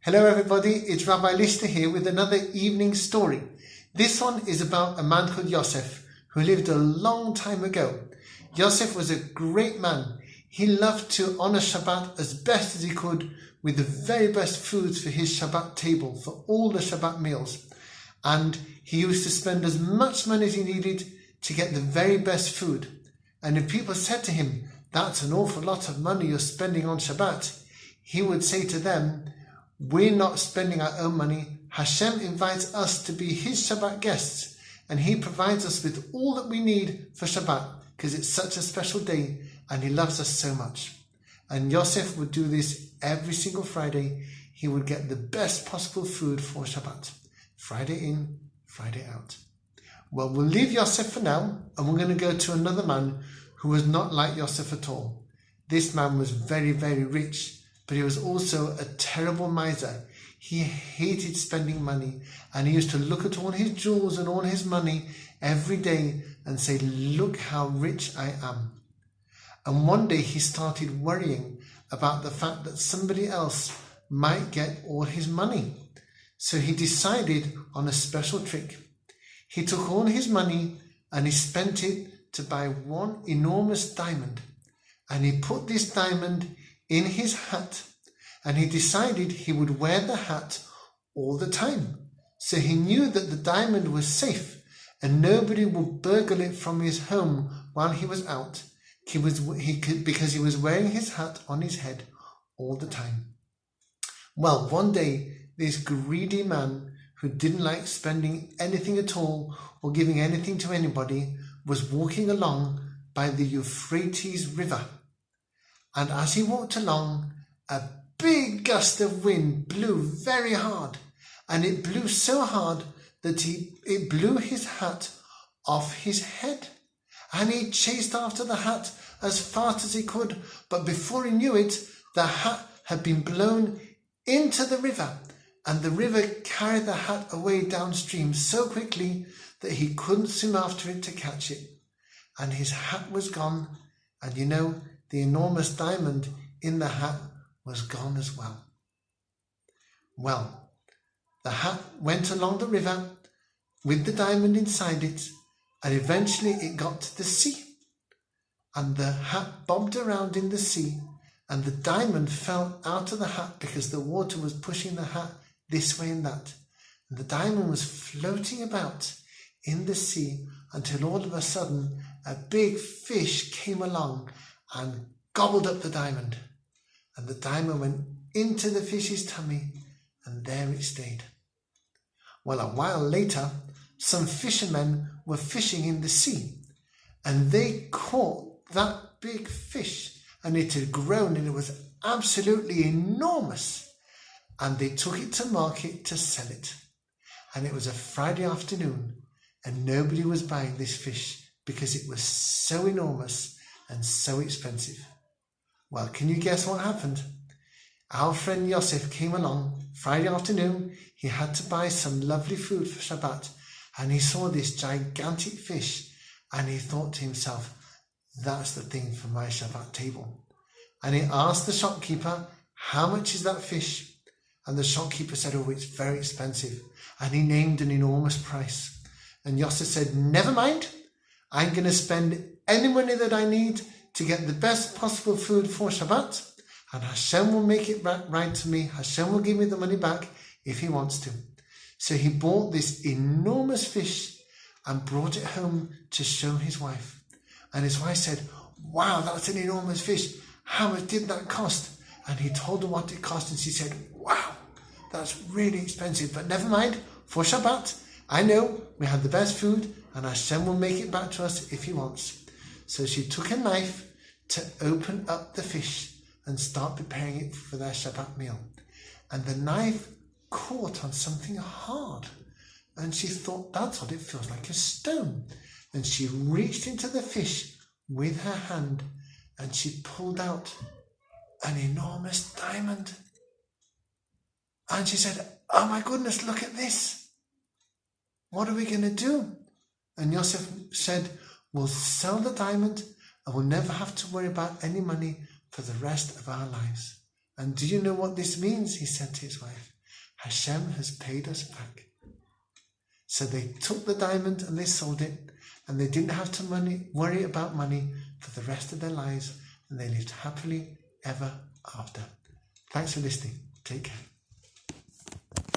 Hello everybody, it's Rabbi Lister here with another evening story. This one is about a man called Yosef who lived a long time ago. Yosef was a great man. He loved to honor Shabbat as best as he could with the very best foods for his Shabbat table, for all the Shabbat meals. And he used to spend as much money as he needed to get the very best food. And if people said to him, "That's an awful lot of money you're spending on Shabbat," he would say to them, "We're not spending our own money. Hashem invites us to be his Shabbat guests, and he provides us with all that we need for Shabbat because it's such a special day and he loves us so much." And Yosef would do this every single Friday. He would get the best possible food for Shabbat. Friday in, Friday out. Well, we'll leave Yosef for now, and we're going to go to another man who was not like Yosef at all. This man was very, very rich, but he was also a terrible miser. He hated spending money, and he used to look at all his jewels and all his money every day and say, "Look how rich I am." And one day he started worrying about the fact that somebody else might get all his money. So he decided on a special trick. He took all his money and he spent it to buy one enormous diamond. And he put this diamond in his hat, and he decided he would wear the hat all the time. So he knew that the diamond was safe and nobody would burgle it from his home while he was out. Because he was wearing his hat on his head all the time. Well, one day, this greedy man who didn't like spending anything at all or giving anything to anybody was walking along by the Euphrates River. And as he walked along, a big gust of wind blew very hard, and it blew so hard that it blew his hat off his head. And he chased after the hat as fast as he could, but before he knew it, the hat had been blown into the river, and the river carried the hat away downstream so quickly that he couldn't swim after it to catch it. And his hat was gone, and the enormous diamond in the hat was gone as well. Well, the hat went along the river with the diamond inside it, and eventually it got to the sea. And the hat bobbed around in the sea, and the diamond fell out of the hat because the water was pushing the hat this way and that. And the diamond was floating about in the sea until all of a sudden a big fish came along and gobbled up the diamond. And the diamond went into the fish's tummy, and there it stayed. Well, a while later, some fishermen were fishing in the sea, and they caught that big fish, and it had grown and it was absolutely enormous. And they took it to market to sell it. And it was a Friday afternoon, and nobody was buying this fish because it was so enormous and so expensive. Well, can you guess what happened? Our friend Yosef came along Friday afternoon. He had to buy some lovely food for Shabbat, and he saw this gigantic fish, and he thought to himself, "That's the thing for my Shabbat table." And he asked the shopkeeper, "How much is that fish?" And the shopkeeper said, "Oh, it's very expensive." And he named an enormous price. And Yosef said, "Never mind. I'm going to spend any money that I need to get the best possible food for Shabbat. And Hashem will make it right to me. Hashem will give me the money back if he wants to." So he bought this enormous fish and brought it home to show his wife. And his wife said, "Wow, that's an enormous fish. How much did that cost?" And he told her what it cost, and she said, "Wow, that's really expensive, but never mind. For Shabbat, I know we have the best food, and Hashem will make it back to us if he wants." So she took a knife to open up the fish and start preparing it for their Shabbat meal. And the knife caught on something hard, and she thought, "That's odd, it feels like a stone." And she reached into the fish with her hand, and she pulled out an enormous diamond. And she said, "Oh my goodness, look at this. What are we going to do?" And Yosef said, "We'll sell the diamond and we'll never have to worry about any money for the rest of our lives." And do you know what this means? He said to his wife. Hashem has paid us back. So they took the diamond and they sold it, and they didn't have to worry about money for the rest of their lives, and they lived happily ever after. Thanks for listening. Take care.